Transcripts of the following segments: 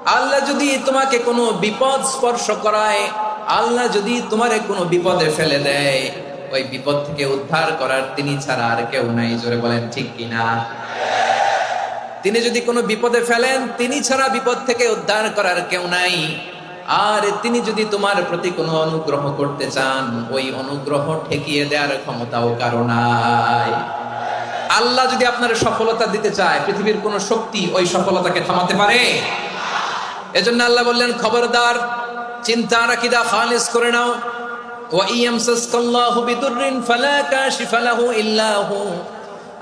আল্লাহ যদি তোমাকে কোনো বিপদ স্পর্শ করায়, আল্লাহ যদি তোমারে কোনো বিপদে ফেলে দেয়, ওই বিপদ থেকে উদ্ধার করার তিনি ছাড়া আর কেউ নাই। জোরে বলেন ঠিক কিনা? তিনি যদি কোনো বিপদে ফেলেন, তিনি ছাড়া বিপদ থেকে উদ্ধার করার কেউ নাই। আর তিনি যদি তোমার প্রতি কোনো অনুগ্রহ করতে চান, ওই অনুগ্রহ ঠেকিয়ে দেওয়ার ক্ষমতাও কারো নাই। আল্লাহ যদি আপনার সফলতা দিতে চায়, পৃথিবীর কোন শক্তি ওই সফলতাকে থামাতে পারে? এজন্য আল্লাহ বললেন, খবরদার, চিন্তার আকীদা খালিস করে নাও। ওয়া ইয়ামসাসকাল্লাহু বিদুররিন ফালা কাশিফা লাহু ইল্লা হু।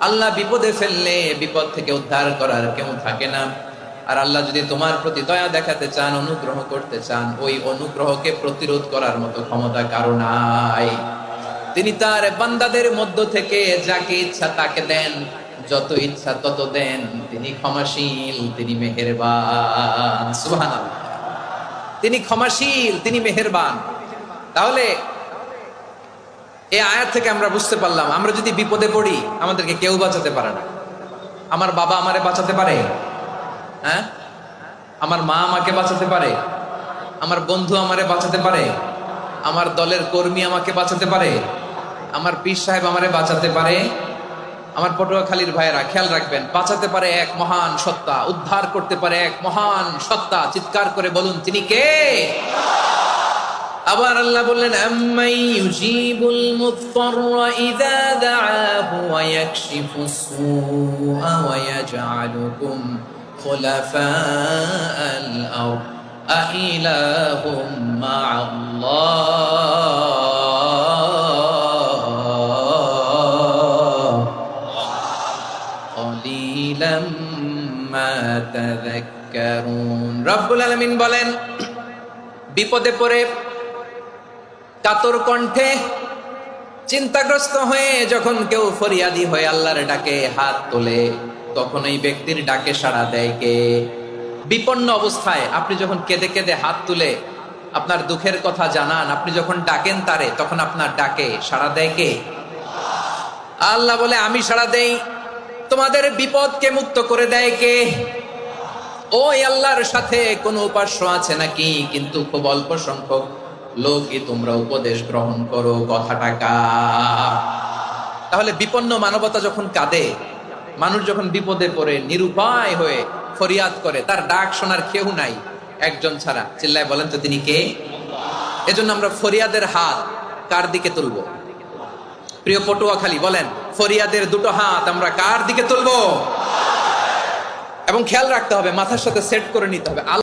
আল্লাহ বিপদে ফেললে বিপদ থেকে উদ্ধার করার কেউ থাকে না। আর আল্লাহ যদি তোমার প্রতি দয়া দেখাতে চান, অনুগ্রহ করতে চান, ওই অনুগ্রহকে প্রতিরোধ করার মতো ক্ষমতা কারো নাই। তিনি তার বান্দাদের মধ্য থেকে যাকে ইচ্ছা তাকে দেন, যত ইচ্ছা তত দেন। তিনি ক্ষমাশীল, তিনি মেহেরবান। সুবহানাল্লাহ। তিনি ক্ষমাশীল, তিনি মেহেরবান। তাহলে এই আয়াত থেকে আমরা বুঝতে পারলাম, আমরা যদি বিপদে পড়ি, আমাদেরকে কেউ বাঁচাতে পারে না। আমার বাবা আমারে বাঁচাতে পারে? হ্যাঁ? আমার মা আমাকে বাঁচাতে পারে? আমার বন্ধু আমারে বাঁচাতে পারে? আমার দলের কর্মী আমাকে বাঁচাতে পারে? আমার পীর সাহেব আমারে বাঁচাতে পারে? আমার পটুয়াখালীর ভাইয়েরা খেয়াল রাখবেন, বাঁচাতে পারে এক মহান সত্তা, উদ্ধার করতে পারে এক মহান সত্তা। চিৎকার করে বলুন, তিনি কে? আবার আল্লাহ বললেন, আম্মাই ইউজিবুল মুত্তাররা ইযা দাআহু ওয়া ইয়াকশিফুস সুআ ওয়া ইয়াজআলুকুম খুলাফাআল আরদ আইলাহুম মা'আল্লাহ ক্বালিলাম মা তাযাক্কারুন। রব্বুল আলামিন বলেন, বিপদে পড়ে কাতর কণ্ঠে চিন্তাগ্রস্ত হয়ে যখন কেউ ফরিয়াদি হয়ে আল্লাহর ডাকে হাত তোলে, তখন ওই ব্যক্তির ডাকে সাড়া দেয় কে? বিপন্ন অবস্থায় আপনি যখন কেঁদে কেঁদে হাত তুলে আপনার দুঃখের কথা জানান, আপনি যখন ডাকেন তারে, তখন আপনার ডাকে সাড়া দেয় কে? আল্লাহ বলে, আমি সাড়া দেই। তোমাদের বিপদকে মুক্ত করে দেয় কে? ওই আল্লাহর সাথে কোন উপাস্য আছে নাকি? কিন্তু খুব অল্প সংখ্যক লোকই তোমরা উপদেশ গ্রহণ করো। কথাটা কার? তাহলে বিপন্ন মানবতা যখন কাঁদে, মানুষ যখন বিপদে পড়ে নিরুপায় হয়ে ফরিয়াদ করে, তার ডাক শোনার কেউ নাই একজন ছাড়া। চিল্লায় বলেন তো, তিনি কে? এজন্য আমরা ফরিয়াদের হাত কার দিকে তুলবো? প্রিয় পটুয়াখালী, বলেন, ফরিয়াদের দুটো হাত আমরা কার দিকে তুলবো? এবং খেয়াল রাখতে হবে, মাথার সাথে সেট করে নিতে হবে।